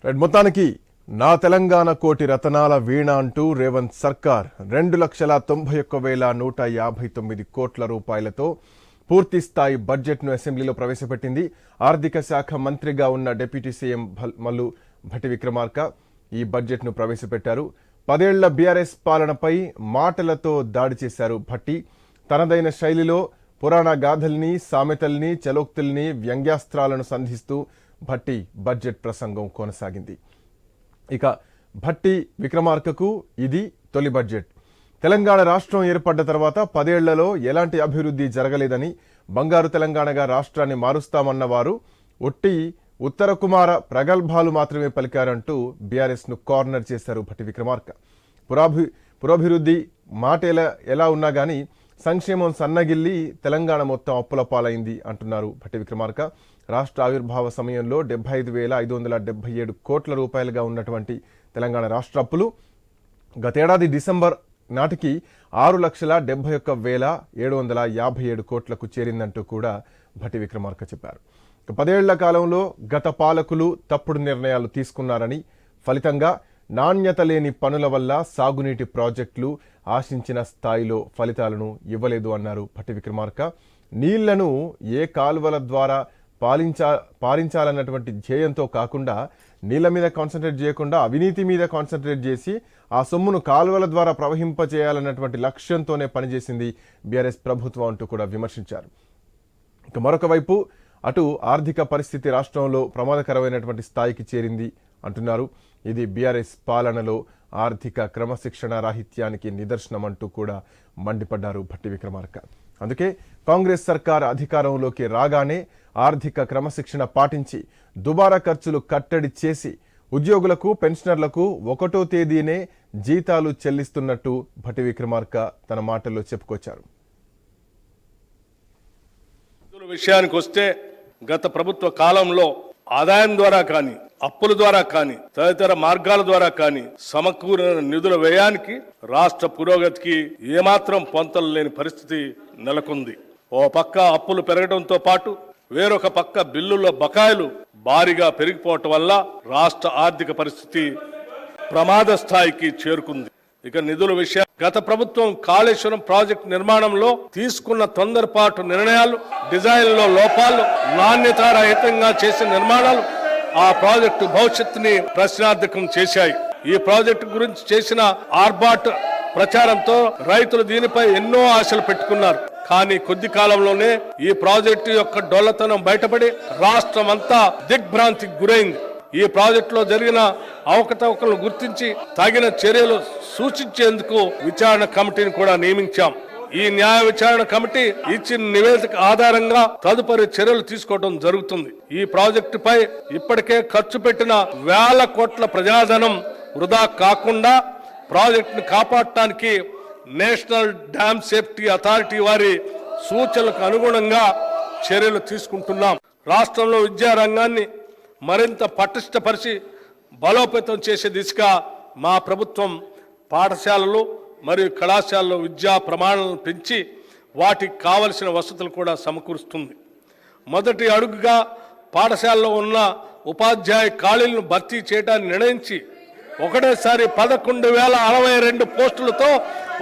మొత్తానికి నా తెలంగాణ కోటి రతనాల వీణ అంటూ రేవంత్ సర్కార్ 2,91,159 కోట్ల రూపాయలతో పూర్తి స్థాయి బడ్జెట్ను అసెంబ్లీలో ప్రవేశపెట్టింది. ఆర్థిక శాఖ మంత్రిగా ఉన్న డిప్యూటీ సీఎం మల్లు భట్టి విక్రమార్క ఈ బడ్జెట్ను ప్రవేశపెట్టారు. 10 ఏళ్ల బీఆర్ఎస్ పాలనపై మాటలతో దాడి చేశారు భట్టి. తనదైన శైలిలో పురాణ గాథల్ని, సామెతల్ని, చలోక్తుల్ని, వ్యంగ్యాస్త్రాలను సంధిస్తూ భట్టి బడ్జెట్ ప్రసంగం కొనసాగింది. ఇక భట్టి విక్రమార్కకు ఇది తొలి బడ్జెట్. తెలంగాణ రాష్ట్రం ఏర్పడ్డ తర్వాత 10 ఏళ్లలో ఎలాంటి అభివృద్ధి జరగలేదని, బంగారు తెలంగాణగా రాష్ట్రాన్ని మారుస్తామన్న వారు ఒట్టి ఉత్తర కుమార ప్రగల్భాలు మాత్రమే పలికారంటూ బీఆర్ఎస్ను కార్నర్ చేశారు భట్టి విక్రమార్క. పురోభివృద్ధి మాట ఎలా ఉన్నా గానీ సంక్షేమం సన్నగిల్లి తెలంగాణ మొత్తం అప్పుల పాలైంది అంటున్నారు భట్టి విక్రమార్క. రాష్ట్ర ఆవిర్భావ సమయంలో 75,577 కోట్ల రూపాయలుగా ఉన్నటువంటి తెలంగాణ రాష్ట్ర అప్పులు గతేడాది డిసెంబర్ నాటికి 6,71,757 కోట్లకు చేరిందంటూ కూడా భట్టి విక్రమార్క చెప్పారు. 10 ఏళ్ల కాలంలో గత పాలకులు తప్పుడు నిర్ణయాలు తీసుకున్నారని, ఫలితంగా నాణ్యత లేని పనుల వల్ల సాగునీటి ప్రాజెక్టులు ఆశించిన స్థాయిలో ఫలితాలను ఇవ్వలేదు అన్నారు భట్టి విక్రమార్క. నీళ్లను ఏ కాలువల ద్వారా పారించాలన్నటువంటి ధ్యేయంతో కాకుండా, నీళ్ల మీద కాన్సన్ట్రేట్ చేయకుండా అవినీతి మీద కాన్సన్ట్రేట్ చేసి ఆ సొమ్మును కాలువల ద్వారా ప్రవహింపచేయాలన్నటువంటి లక్ష్యంతోనే పనిచేసింది బీఆర్ఎస్ ప్రభుత్వం అంటూ కూడా విమర్శించారు. ఇక మరొక వైపు అటు ఆర్థిక పరిస్థితి రాష్ట్రంలో ప్రమాదకరమైనటువంటి స్థాయికి చేరింది అంటున్నారు. ఇది బీఆర్ఎస్ పాలనలో ఆర్థిక క్రమశిక్షణ రాహిత్యానికి నిదర్శనం అంటూ కూడా మండిపడ్డారు భట్టి విక్రమార్క. అందుకే కాంగ్రెస్ సర్కార్ అధికారంలోకి రాగానే ఆర్థిక క్రమశిక్షణ పాటించి దుబారా ఖర్చులు కట్టడి చేసి ఉద్యోగులకు, పెన్షనర్లకు 1వ తేదీనే జీతాలు చెల్లిస్తున్నట్టు భట్టి విక్రమార్క తన మాటల్లో చెప్పుకొచ్చారు. విషయానికి వస్తే గత ప్రభుత్వ కాలంలో ఆదాయం ద్వారా కానీ, అప్పుల ద్వారా కానీ, తదితర మార్గాల ద్వారా కానీ సమకూరిన నిధుల వ్యయానికి రాష్ట్ర పురోగతికి ఏమాత్రం పొంతలు లేని పరిస్థితి నెలకొంది. ఓ పక్క అప్పులు పెరగడంతో పాటు వేరొక పక్క బిల్లుల బకాయిలు భారీగా పెరిగిపోవటం వల్ల రాష్ట్ర ఆర్థిక పరిస్థితి ప్రమాద స్థాయికి చేరుకుంది. ఇక నిధుల విషయం, గత ప్రభుత్వం కాళేశ్వరం ప్రాజెక్టు నిర్మాణంలో తీసుకున్న తొందరపాటు నిర్ణయాలు, డిజైన్లో లోపాలు, నాణ్యతారహితంగా చేసిన నిర్మాణాలు ఆ ప్రాజెక్టు భవిష్యత్తుని ప్రశ్నార్థకం చేశాయి. ఈ ప్రాజెక్టు గురించి చేసిన ఆర్భాట ప్రచారంతో రైతులు దీనిపై ఎన్నో ఆశలు పెట్టుకున్నారు. కానీ కొద్ది కాలంలోనే ఈ ప్రాజెక్టు యొక్క డొల్లతనం బయటపడి రాష్ట్రం అంతా దిగ్భ్రాంతికి గురైంది. ఈ ప్రాజెక్టులో జరిగిన అవకతవకలను గుర్తించి తగిన చర్యలు సూచించేందుకు విచారణ కమిటీని కూడా నియమించాం. ఈ న్యాయ విచారణ కమిటీ ఇచ్చిన నివేదిక ఆధారంగా తదుపరి చర్యలు తీసుకోవడం జరుగుతుంది. ఈ ప్రాజెక్టుపై ఇప్పటికే ఖర్చు పెట్టిన వేల కోట్ల ప్రజాధనం వృధా కాకుండా ప్రాజెక్టును కాపాడటానికి నేషనల్ డ్యామ్ సేఫ్టీ అథారిటీ వారి సూచనలకు అనుగుణంగా చర్యలు తీసుకుంటున్నాం. రాష్ట్రంలో విద్యారంగాన్ని మరింత పటిష్టపరిచి బలోపేతం చేసే దిశగా మా ప్రభుత్వం పాఠశాలలు మరియు కళాశాలలో విద్యా ప్రమాణాలను పెంచి వాటికి కావలసిన వసతులు కూడా సమకూరుస్తుంది. మొదటి అడుగుగా పాఠశాలలో ఉన్న ఉపాధ్యాయ ఖాళీలను భర్తీ చేయడానికి నిర్ణయించి ఒకటేసారి 11,062 పోస్టులతో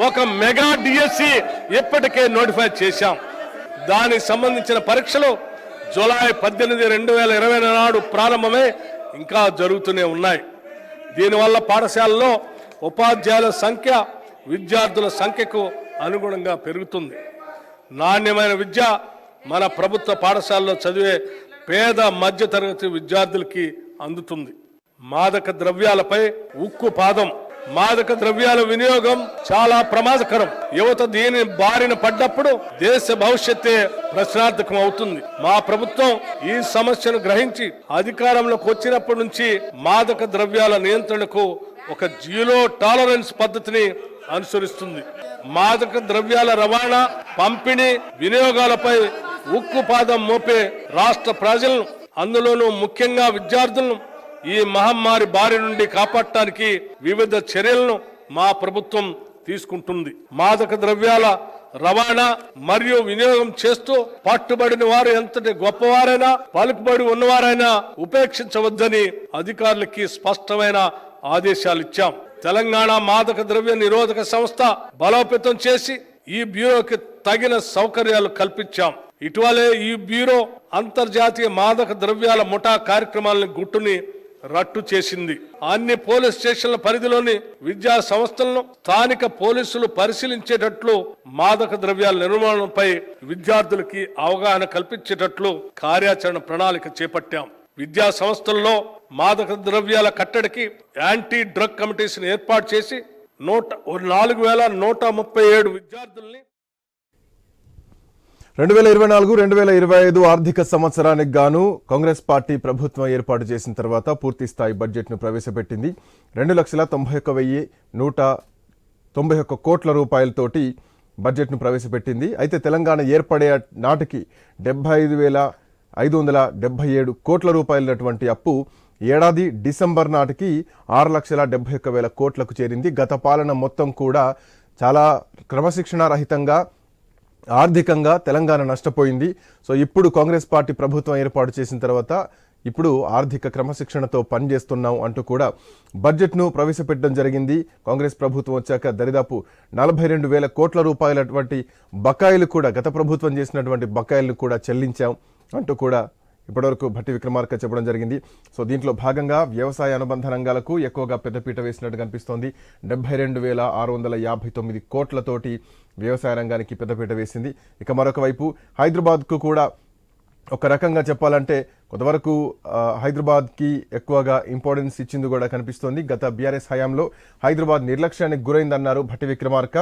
ఒక మెగా డిఎస్సి ఇప్పటికే నోటిఫై చేశాం. దానికి సంబంధించిన పరీక్షలు జూలై 18, 2020 నాడు ప్రారంభమై ఇంకా జరుగుతూనే ఉన్నాయి. దీనివల్ల పాఠశాలలో ఉపాధ్యాయుల సంఖ్య విద్యార్థుల సంఖ్యకు అనుగుణంగా పెరుగుతుంది. నాణ్యమైన విద్య మన ప్రభుత్వ పాఠశాలలో చదివే పేద మధ్యతరగతి విద్యార్థులకి అందుతుంది. మాదక ద్రవ్యాలపై ఉక్కు పాదం. మాదక ద్రవ్యాల వినియోగం చాలా ప్రమాదకరం. యువత దీని బారిన పడ్డప్పుడు దేశ భవిష్యత్తే ప్రశ్నార్థకం అవుతుంది. మా ప్రభుత్వం ఈ సమస్యను గ్రహించి అధికారంలోకి వచ్చినప్పటి నుంచి మాదక ద్రవ్యాల నియంత్రణకు ఒక జీరో టాలరెన్స్ పద్ధతిని అనుసరిస్తుంది. మాదక ద్రవ్యాల రవాణా, పంపిణీ, వినియోగాలపై ఉక్కు పాదం మోపే రాష్ట్ర ప్రజలను, అందులోనూ ముఖ్యంగా విద్యార్థులను ఈ మహమ్మారి బారి నుండి కాపాడటానికి వివిధ చర్యలను మా ప్రభుత్వం తీసుకుంటుంది. మాదక ద్రవ్యాల రవాణా మరియు వినియోగం చేస్తూ పట్టుబడిన వారు ఎంతటి గొప్పవారైనా పలుకుబడి ఉన్నవారైనా ఉపేక్షించవద్దని అధికారులకి స్పష్టమైన ఆదేశాలు ఇచ్చాం. తెలంగాణ మాదక ద్రవ్య నిరోధక సంస్థ బలోపేతం చేసి ఈ బ్యూరోకి తగిన సౌకర్యాలు కల్పించాం. ఇటీవలే ఈ బ్యూరో అంతర్జాతీయ మాదక ద్రవ్యాల ముఠా కార్యక్రమాలను గుట్టుని రట్టు చేసింది. అన్ని పోలీస్ స్టేషన్ల పరిధిలోని విద్యా సంస్థలను స్థానిక పోలీసులు పరిశీలించేటట్లు మాదక ద్రవ్యాల నిర్మూలనపై విద్యార్థులకి అవగాహన కల్పించేటట్లు కార్యాచరణ ప్రణాళిక చేపట్టాం. విద్యా సంస్థల్లో మాదక ద్రవ్యాల కట్టడికి యాంటీ డ్రగ్ కమిటీస్ ఏర్పాటు చేసి 4137 విద్యార్థుల్ని 2024-2025 ఆర్థిక సంవత్సరానికి గాను కాంగ్రెస్ పార్టీ ప్రభుత్వం ఏర్పాటు చేసిన తర్వాత పూర్తి స్థాయి బడ్జెట్ను ప్రవేశపెట్టింది. 2,91,191 కోట్ల రూపాయలతోటి బడ్జెట్ను ప్రవేశపెట్టింది. అయితే తెలంగాణ ఏర్పడే నాటికి 75,577 కోట్ల రూపాయలటువంటి అప్పు ఏడాది డిసెంబర్ నాటికి 6,71,000 కోట్లకు చేరింది. గత పాలన మొత్తం కూడా చాలా క్రమశిక్షణారహితంగా ఆర్థికంగా తెలంగాణ నష్టపోయింది. సో ఇప్పుడు కాంగ్రెస్ పార్టీ ప్రభుత్వం ఏర్పాటు చేసిన తర్వాత ఇప్పుడు ఆర్థిక క్రమశిక్షణతో పనిచేస్తున్నాం అంటూ కూడా బడ్జెట్ను ప్రవేశపెట్టడం జరిగింది. కాంగ్రెస్ ప్రభుత్వం వచ్చాక దరిదాపు 42,000 కోట్ల రూపాయలటువంటి బకాయిలు కూడా గత ప్రభుత్వం చేసినటువంటి బకాయిలను కూడా చెల్లించాం అంటూ కూడా ఇప్పటివరకు భట్టి విక్రమార్క చెప్పడం జరిగింది. సో దీంట్లో భాగంగా వ్యవసాయ అనుబంధ రంగాలకు ఎక్కువగా పెద్దపీట వేసినట్టు కనిపిస్తోంది. 72,659 కోట్లతోటి వ్యవసాయ రంగానికి పెద్దపీట వేసింది. ఇక మరొక వైపు హైదరాబాద్కు కూడా ఒక రకంగా చెప్పాలంటే కొంతవరకు హైదరాబాద్కి ఎక్కువగా ఇంపార్టెన్స్ ఇచ్చింది కూడా కనిపిస్తోంది. గత బీఆర్ఎస్ హయాంలో హైదరాబాద్ నిర్లక్ష్యానికి గురైందన్నారు భట్టి విక్రమార్క.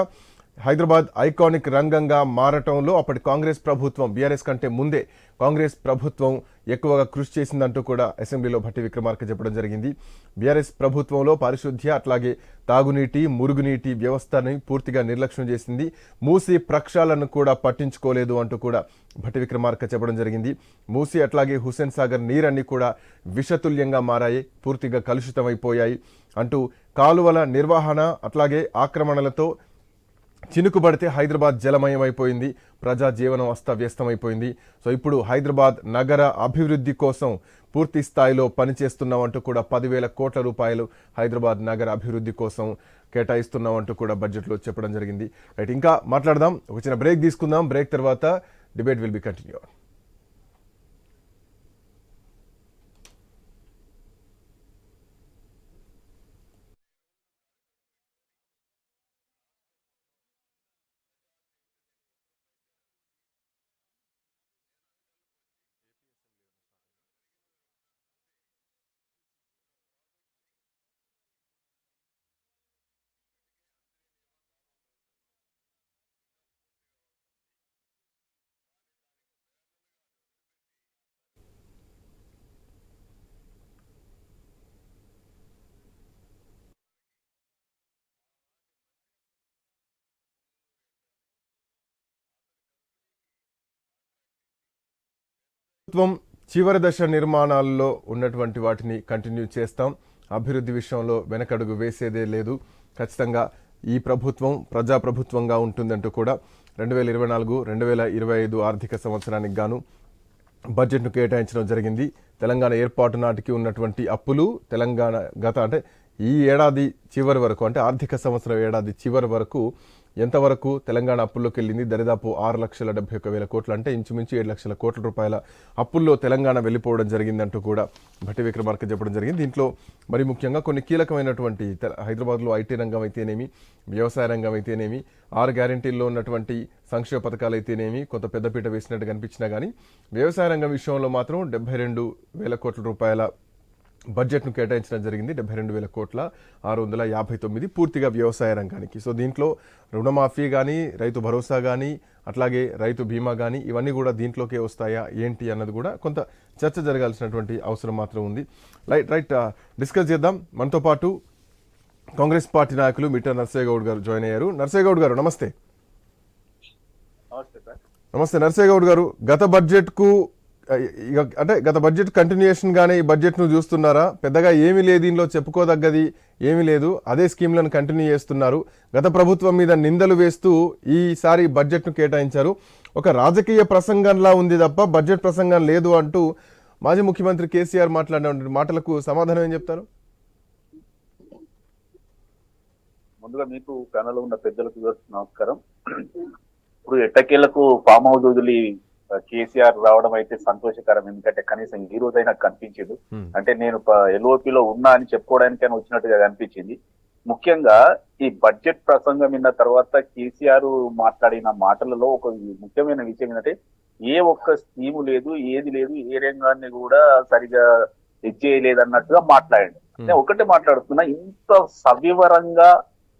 హైదరాబాద్ ఐకానిక్ రంగంగా మారటంలో అప్పటి కాంగ్రెస్ ప్రభుత్వం బీఆర్ఎస్ కంటే ముందే కాంగ్రెస్ ప్రభుత్వం ఎక్కువగా కృషి చేసిందంటూ కూడా అసెంబ్లీలో భట్టి విక్రమార్క చెప్పడం జరిగింది. బీఆర్ఎస్ ప్రభుత్వంలో పారిశుద్ధ్య అట్లాగే తాగునీటి మురుగునీటి వ్యవస్థని పూర్తిగా నిర్లక్ష్యం చేసింది. మూసీ ప్రక్షాళనను కూడా పట్టించుకోలేదు అంటూ కూడా భట్టి విక్రమార్క చెప్పడం జరిగింది. మూసీ అట్లాగే హుస్సేన్ సాగర్ నీరన్నీ కూడా విషతుల్యంగా మారాయి, పూర్తిగా కలుషితమైపోయాయి అంటూ కాలువల నిర్వహణ అట్లాగే ఆక్రమణలతో చినుకుబడితే హైదరాబాద్ జలమయమైపోయింది, ప్రజా జీవనం అస్తవ్యస్తమైపోయింది. సో ఇప్పుడు హైదరాబాద్ నగర అభివృద్ధి కోసం పూర్తి స్థాయిలో పనిచేస్తున్నామంటూ కూడా 10,000 కోట్ల రూపాయలు హైదరాబాద్ నగర అభివృద్ధి కోసం కేటాయిస్తున్నామంటూ కూడా బడ్జెట్లో చెప్పడం జరిగింది. రైట్, ఇంకా మాట్లాడదాం. ఒక చిన్న బ్రేక్ తీసుకుందాం. బ్రేక్ తర్వాత డిబేట్ విల్ బి కంటిన్యూ. ప్రభుత్వం చివరి దశ నిర్మాణాల్లో ఉన్నటువంటి వాటిని కంటిన్యూ చేస్తాం. అభివృద్ధి విషయంలో వెనకడుగు వేసేదే లేదు. ఖచ్చితంగా ఈ ప్రభుత్వం ప్రజాప్రభుత్వంగా ఉంటుందంటూ కూడా 2024-2025 ఆర్థిక సంవత్సరానికి గాను బడ్జెట్ను కేటాయించడం జరిగింది. తెలంగాణ ఏర్పాటు నాటికి ఉన్నటువంటి అప్పులు తెలంగాణ ఈ ఏడాది చివరి వరకు అంటే ఆర్థిక సంవత్సరం ఏడాది చివరి వరకు ఎంతవరకు తెలంగాణ అప్పుల్లోకి వెళ్ళింది? దరిదాపు 6,71,000 కోట్లు అంటే ఇంచుమించు 7 లక్షల కోట్ల రూపాయల అప్పుల్లో తెలంగాణ వెళ్ళిపోవడం జరిగిందంటూ కూడా భట్టి విక్రమార్క చెప్పడం జరిగింది. దీంట్లో మరి ముఖ్యంగా కొన్ని కీలకమైనటువంటి హైదరాబాద్లో ఐటీ రంగం అయితేనేమి, వ్యవసాయ రంగం అయితేనేమి, 6 గ్యారెంటీల్లో ఉన్నటువంటి సంక్షేమ పథకాలు అయితేనేమి కొంత పెద్దపీట వేసినట్టు కనిపించినా కానీ వ్యవసాయ రంగం విషయంలో మాత్రం 72,000 కోట్ల రూపాయల బడ్జెట్ను కేటాయించడం జరిగింది. 72,659 పూర్తిగా వ్యవసాయ రంగానికి. సో దీంట్లో రుణమాఫీ కానీ, రైతు భరోసా కానీ, అట్లాగే రైతు బీమా కానీ ఇవన్నీ కూడా దీంట్లోకే వస్తాయా ఏంటి అన్నది కూడా కొంత చర్చ జరగాల్సినటువంటి అవసరం మాత్రం ఉంది. రైట్ డిస్కస్ చేద్దాం. మనతో పాటు కాంగ్రెస్ పార్టీ నాయకులు మిట్ట నర్సయ్య గౌడ్ గారు జాయిన్ అయ్యారు. నర్సయ్య గౌడ్ గారు నమస్తే. నమస్తే నర్సయ్య గౌడ్ గారు, గత బడ్జెట్కు ఇక అంటే గత బడ్జెట్ కంటిన్యూయేషన్ గానే ఈ బడ్జెట్ ను చూస్తున్నారా? పెద్దగా ఏమీ లేదు, దీనిలో చెప్పుకోదగ్గది ఏమీ లేదు, అదే స్కీమ్లను కంటిన్యూ చేస్తున్నారు. గత ప్రభుత్వం మీద నిందలు వేస్తూ ఈసారి బడ్జెట్ ను కేటాయించారు. ఒక రాజకీయ ప్రసంగంలా ఉంది తప్ప బడ్జెట్ ప్రసంగం లేదు అంటూ మాజీ ముఖ్యమంత్రి కేసీఆర్ మాట్లాడిన మాటలకు సమాధానం ఏం చెప్తారు? ముందుగా మీకు ప్యానెల్లో ఉన్న పెద్దలకు నమస్కారం. ఇప్పుడు ఎట్టకేళ్లకు ఫామ్ హౌస్ వదిలి కేసీఆర్ రావడం అయితే సంతోషకరం. ఎందుకంటే కనీసం ఈ రోజైనా కనిపించింది. అంటే నేను ఎల్ఓపిలో ఉన్నా అని చెప్పుకోవడానికైనా వచ్చినట్టుగా కనిపించింది. ముఖ్యంగా ఈ బడ్జెట్ ప్రసంగం విన్న తర్వాత కేసీఆర్ మాట్లాడిన మాటలలో ఒక ముఖ్యమైన విషయం ఏంటంటే ఏ ఒక్క స్కీము లేదు, ఏది లేదు, ఏ రంగాన్ని కూడా సరిగా చేయలేదు అన్నట్టుగా మాట్లాడండి. నేను ఒకటే మాట్లాడుతున్నా, ఇంత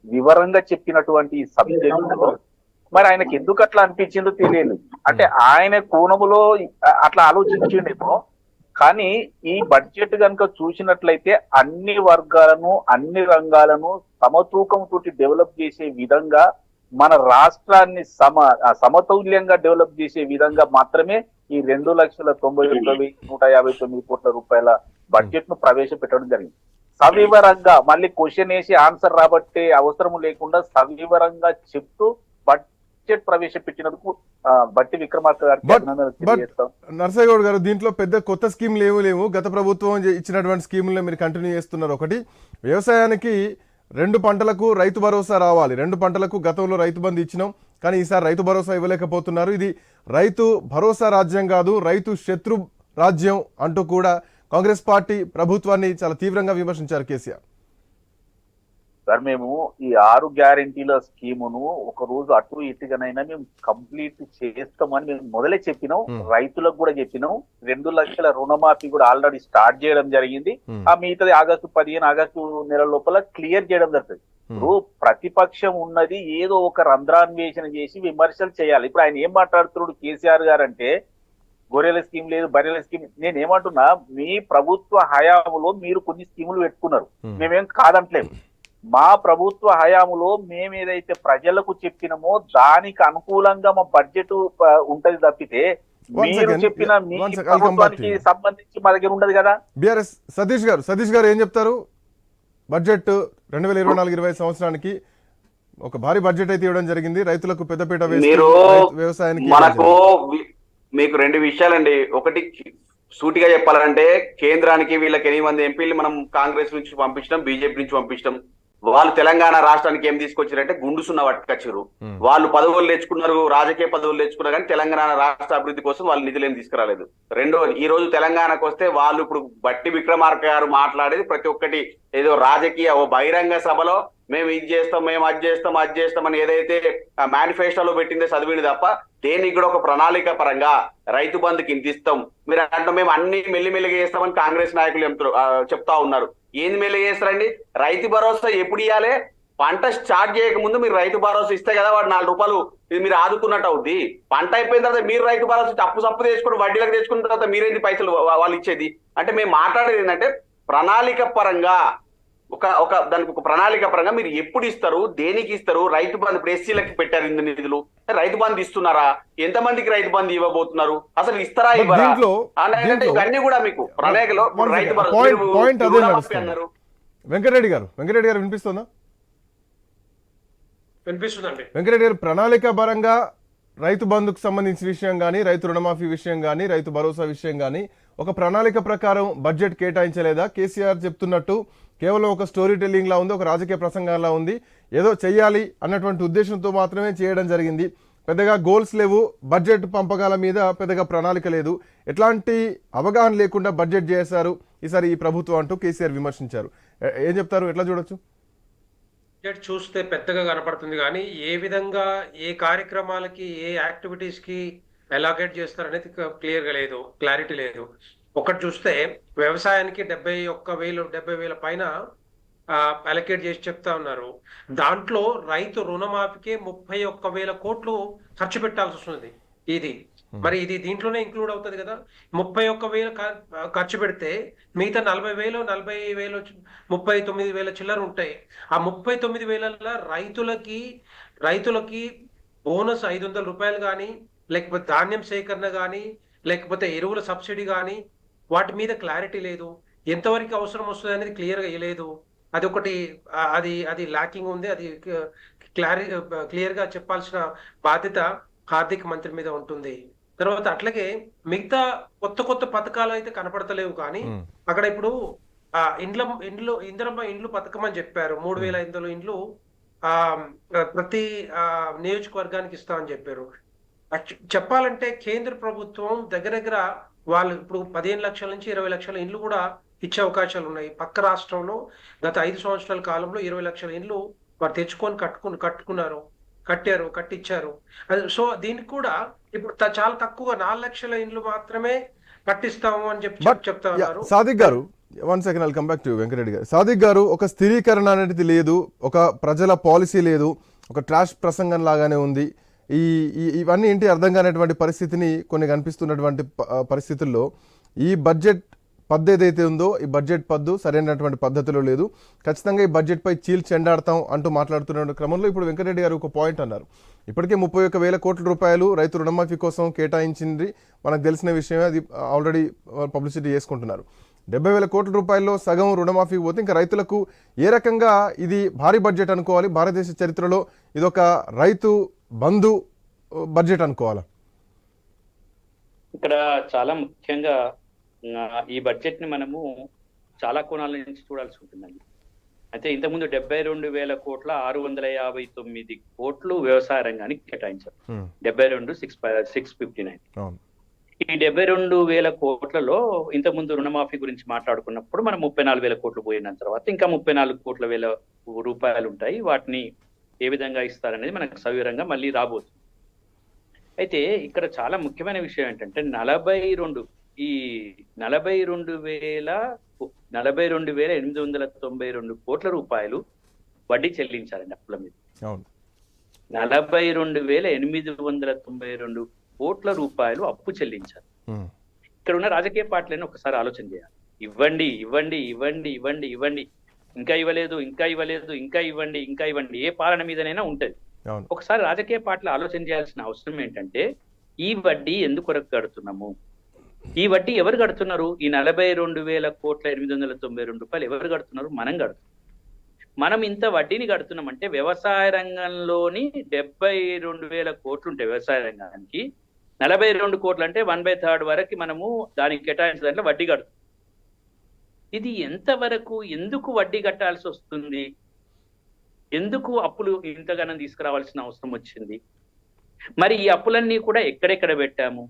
వివరంగా చెప్పినటువంటి ఈ సబ్జెక్టులో మరి ఆయనకి ఎందుకు అట్లా అనిపించిందో తెలియదు. అంటే ఆయన కోణములో అట్లా ఆలోచించిండేమో. కానీ ఈ బడ్జెట్ కనుక చూసినట్లయితే అన్ని వర్గాలను, అన్ని రంగాలను సమతూకం తోటి డెవలప్ చేసే విధంగా, మన రాష్ట్రాన్ని సమతౌల్యంగా డెవలప్ చేసే విధంగా మాత్రమే ఈ 2,91,159 కోట్ల రూపాయల బడ్జెట్ ను ప్రవేశపెట్టడం జరిగింది. సవివరంగా మళ్ళీ క్వశ్చన్ వేసి ఆన్సర్ రాబట్టే అవసరం లేకుండా సవివరంగా చెప్తూ బడ్జెట్ ప్రవేశపెట్టినందుకు బట్టి విక్రమార్క గారికి నరసయ్య గౌడ్ గారు, దీంట్లో పెద్ద కొత్త స్కీమ్లు లేవు. గత ప్రభుత్వం ఇచ్చినటువంటి స్కీములను మీరు కంటిన్యూ చేస్తున్నారు. ఒకటి, వ్యవసాయానికి 2 పంటలకు రైతు భరోసా రావాలి. 2 పంటలకు గతంలో రైతు బంధు ఇచ్చినాం, కానీ ఈసారి రైతు భరోసా ఇవ్వలేకపోతున్నారు. ఇది రైతు భరోసా రాజ్యం కాదు, రైతు శత్రు రాజ్యం అంటూ కూడా కాంగ్రెస్ పార్టీ ప్రభుత్వాన్ని చాలా తీవ్రంగా విమర్శించారు కేసీఆర్. సార్, మేము ఈ 6 గ్యారెంటీల స్కీమును ఒక రోజు అటు ఇటుగానైనా మేము కంప్లీట్ చేస్తామని మేము మొదలే చెప్పినాం. రైతులకు కూడా చెప్పినాం. 2 లక్షల రుణమాఫీ కూడా ఆల్రెడీ స్టార్ట్ చేయడం జరిగింది. ఆ మిగతాది ఆగస్టు 15 నెల లోపల క్లియర్ చేయడం జరుగుతుంది. ఇప్పుడు ప్రతిపక్షం ఉన్నది ఏదో ఒక రంధ్రాన్వేషణ చేసి విమర్శలు చేయాలి. ఇప్పుడు ఆయన ఏం మాట్లాడుతున్నాడు కేసీఆర్ గారు అంటే, గొర్రెల స్కీమ్ లేదు, బర్రెల స్కీమ్. నేనేమంటున్నా, మీ ప్రభుత్వ హయాంలో మీరు కొన్ని స్కీములు పెట్టుకున్నారు, మేమేం కాదంటలేము. మా ప్రభుత్వ హయాంలో మేము ఏదైతే ప్రజలకు చెప్పినామో దానికి అనుకూలంగా మా బడ్జెట్ ఉంటది తప్పితే మీరు చెప్పిన మీ ప్రభుత్వానికి సంబంధించి మా దగ్గర ఉండదు కదా. బిఆర్ఎస్ సతీష్ గారు ఏం చెప్తారు? బడ్జెట్ 2024-25 సంవత్సరానికి ఒక భారీ బడ్జెట్ అయితే ఇవ్వడం జరిగింది. రైతులకు పెద్దపీట వేసి వ్యవసాయానికి మీకు 2 విషయాలండి. ఒకటి, సూటిగా చెప్పాలంటే కేంద్రానికి వీళ్ళకి 8 మంది ఎంపీలు మనం కాంగ్రెస్ నుంచి పంపించడం, బీజేపీ నుంచి పంపించడం. వాళ్ళు తెలంగాణ రాష్ట్రానికి ఏం తీసుకొచ్చారంటే గుండు సున్నా పట్టుకొచ్చారు. వాళ్ళు పదవులు తెచ్చుకున్నారు, రాజకీయ పదవులు తెచ్చుకున్నారు, కానీ తెలంగాణ రాష్ట్ర అభివృద్ధి కోసం వాళ్ళు నిధులేం తీసుకురాలేదు. రెండోది, ఈ రోజు తెలంగాణకు వస్తే వాళ్ళు ఇప్పుడు బట్టి విక్రమార్క గారు మాట్లాడేది ప్రతి ఒక్కటి ఏదో రాజకీయ బహిరంగ సభలో మేము ఇది చేస్తాం, మేము అది చేస్తాం అని ఏదైతే మేనిఫెస్టోలో పెట్టిందో చదివింది తప్ప దేనికి కూడా ఒక ప్రణాళిక పరంగా రైతు బంధుకి ఇంత ఇస్తాం మీరు అంటే మేము అన్ని మెల్లిమెల్లిగా చేస్తామని కాంగ్రెస్ నాయకులు చెప్తా ఉన్నారు. ఏంది మెల్లిగా చేస్తారండి? రైతు భరోసా ఎప్పుడు ఇవ్వాలి? పంట స్టార్ట్ చేయక ముందు మీరు రైతు భరోసా ఇస్తే కదా వాడు 4 రూపాయలు ఇది మీరు ఆదుకున్నట్టు అవుద్ది. పంట అయిపోయిన తర్వాత మీరు రైతు భరోసా అప్పు తెచ్చుకుని వడ్డీలకు తెచ్చుకున్న తర్వాత మీరేంది పైసలు వాళ్ళు ఇచ్చేది? అంటే మేము మాట్లాడేది ఏంటంటే ప్రణాళిక పరంగా దానికి ఒక ప్రణాళిక పరంగా మీరు ఎప్పుడు ఇస్తారు, దేనికి ఇస్తారు? రైతు బంధు ఇప్పుడు ఎస్సీలకి పెట్టారు ఇంత నిధులు, రైతు బంధు ఇస్తున్నారా? ఎంతమందికి రైతు బంధు ఇవ్వబోతున్నారు? అసలు ఇస్తారా ఇవ్వరా? ఇవన్నీ కూడా మీకు ప్రణాళికలో రైతు అన్నారు. వెంకటరెడ్డి గారు వినిపిస్తుందా? వినిపిస్తుందండి. వెంకటరెడ్డి గారు, ప్రణాళిక పరంగా రైతు బంధుకు సంబంధించిన విషయం కానీ, రైతు రుణమాఫీ విషయం కానీ, రైతు భరోసా విషయం కానీ ఒక ప్రణాళిక ప్రకారం బడ్జెట్ కేటాయించలేదా? కేసీఆర్ చెప్తున్నట్టు కేవలం ఒక స్టోరీ టెల్లింగ్ లా ఉంది, ఒక రాజకీయ ప్రసంగంలా ఉంది, ఏదో చెయ్యాలి అన్నటువంటి ఉద్దేశంతో మాత్రమే చేయడం జరిగింది. పెద్దగా గోల్స్ లేవు, బడ్జెట్ పంపకాల మీద పెద్దగా ప్రణాళిక లేదు, ఎట్లాంటి అవగాహన లేకుండా బడ్జెట్ చేశారు ఈసారి ఈ ప్రభుత్వం అంటూ కేసీఆర్ విమర్శించారు. ఏం చెప్తారు? ఎట్లా చూడొచ్చు? బడ్జెట్ చూస్తే పెద్దగా కనపడుతుంది కానీ ఏ విధంగా ఏ కార్యక్రమాలకి ఏ యాక్టివిటీస్కి అలొకేట్ చేస్తారనేది క్లియర్గా లేదు, క్లారిటీ లేదు. ఒకటి చూస్తే వ్యవసాయానికి 70,000 పైన అలొకేట్ చేసి చెప్తా ఉన్నారు. దాంట్లో రైతు రుణమాఫీకి 31,000 కోట్లు ఖర్చు పెట్టాల్సి వస్తుంది. ఇది మరి ఇది దీంట్లోనే ఇంక్లూడ్ అవుతుంది కదా. 31,000 ఖర్చు పెడితే మిగతా 40,000 39,000 చిల్లర ఉంటాయి. ఆ 39,000 రైతులకి బోనస్ 500 రూపాయలు కానీ, లేకపోతే ధాన్యం సేకరణ కానీ, లేకపోతే ఎరువుల సబ్సిడీ కానీ వాటి మీద క్లారిటీ లేదు. ఎంతవరకు అవసరం వస్తుంది అనేది క్లియర్గా ఇవ్వలేదు. అది ఒకటి అది అది ల్యాకింగ్ ఉంది. అది క్లియర్గా చెప్పాల్సిన బాధ్యత ఆర్థిక మంత్రి మీద ఉంటుంది. తర్వాత అట్లాగే మిగతా కొత్త కొత్త పథకాలు అయితే కనపడతలేవు. కానీ అక్కడ ఇప్పుడు ఇందిరమ్మ ఇండ్లు పథకం అని చెప్పారు. 3,500 ఇండ్లు ప్రతి నియోజకవర్గానికి ఇస్తామని చెప్పారు. చెప్పాలంటే కేంద్ర ప్రభుత్వం దగ్గర దగ్గర వాళ్ళు ఇప్పుడు 15 లక్షల నుంచి 20 లక్షల ఇండ్లు కూడా ఇచ్చే అవకాశాలు ఉన్నాయి. పక్క రాష్ట్రంలో గత 5 సంవత్సరాల కాలంలో 20 లక్షల ఇండ్లు వారు తెచ్చుకొని కట్టించారు. సో దీనికి కూడా ఇప్పుడు చాలా తక్కువగా 4 లక్షల ఇండ్లు మాత్రమే కట్టిస్తాము అని చెప్తా ఉన్నారు. సాదిక్ గారు, 1 second, I'll come back to Venkatareddy గారు. సాదిక్ గారు, ఒక స్థిరీకరణ అనేది లేదు, ఒక ప్రజల పాలసీ లేదు, ఒక ట్రాష్ ప్రసంగం లాగానే ఉంది. ఇవన్నీ ఏంటి అర్థం కానటువంటి పరిస్థితిని కొన్ని కనిపిస్తున్నటువంటి పరిస్థితుల్లో ఈ బడ్జెట్ పద్దు ఏదైతే ఉందో, ఈ బడ్జెట్ పద్దు సరైనటువంటి పద్ధతిలో లేదు. ఖచ్చితంగా ఈ బడ్జెట్ పై చీల్చెండాడతాం అంటూ మాట్లాడుతున్న క్రమంలో ఇప్పుడు వెంకటరెడ్డి గారు ఒక పాయింట్ అన్నారు. ఇప్పటికే 31,000 కోట్ల రూపాయలు రైతు రుణమాఫీ కోసం కేటాయించింది మనకు తెలిసిన విషయమే. అది ఆల్రెడీ పబ్లిసిటీ చేసుకుంటున్నారు. 70,000 కోట్ల రూపాయల్లో సగం రుణమాఫీ పోతే ఇంకా రైతులకు ఏ రకంగా ఇది భారీ బడ్జెట్ అనుకోవాలి? భారతదేశ చరిత్రలో ఇదొక రైతు బంధు బడ్జెట్ అనుకోవాలా? ఇక్కడ చాలా ముఖ్యంగా ఈ బడ్జెట్ ని మనము చాలా కోణాల నుంచి చూడాల్సి ఉంటుందండి. అయితే ఇంతకుముందు 72,000 కోట్ల 659 కోట్లు వ్యవసాయ రంగానికి కేటాయించారు. 72,659. ఈ 72,000 కోట్లలో ఇంతకుముందు రుణమాఫీ గురించి మాట్లాడుకున్నప్పుడు మనం 34,000 కోట్లు పోయిన తర్వాత ఇంకా 34,000 రూపాయలు ఉంటాయి. వాటిని ఏ విధంగా ఇస్తారనేది మనకు సవివరంగా మళ్ళీ రాబోతుంది. అయితే ఇక్కడ చాలా ముఖ్యమైన విషయం ఏంటంటే 42,892 కోట్ల రూపాయలు వడ్డీ చెల్లించారండి అప్పుల మీద. 42,892 కోట్ల రూపాయలు అప్పు చెల్లించారు. ఇక్కడ ఉన్న రాజకీయ పార్టీలను ఒకసారి ఆలోచన చేయాలి. ఇవ్వండి ఇవ్వండి ఇవ్వండి ఇవ్వండి ఇవ్వండి, ఇంకా ఇవ్వలేదు, ఇంకా ఇవ్వలేదు, ఇంకా ఇవ్వండి, ఇంకా ఇవ్వండి, ఏ పాలన మీదనైనా ఉంటది. ఒకసారి రాజకీయ పార్టీలు ఆలోచన చేయాల్సిన అవసరం ఏంటంటే ఈ వడ్డీ ఎందుకు కడుతున్నాము, ఈ వడ్డీ ఎవరు కడుతున్నారు? ఈ 42,892 రూపాయలు ఎవరు కడుతున్నారు? మనం కడుతున్నాం. మనం ఇంత వడ్డీని కడుతున్నామంటే వ్యవసాయ రంగంలోని 72,000 కోట్లు ఉంటాయి వ్యవసాయ రంగానికి. 42 కోట్లు అంటే 1/3 వరకు మనము దానికి కేటాయించిన దాంట్లో వడ్డీ కడుతున్నాం. ఇది ఎంతవరకు ఎందుకు వడ్డీ కట్టాల్సి వస్తుంది? ఎందుకు అప్పులు ఇంతగానం తీసుకురావాల్సిన అవసరం వచ్చింది? మరి ఈ అప్పులన్నీ కూడా ఎక్కడెక్కడ పెట్టాము?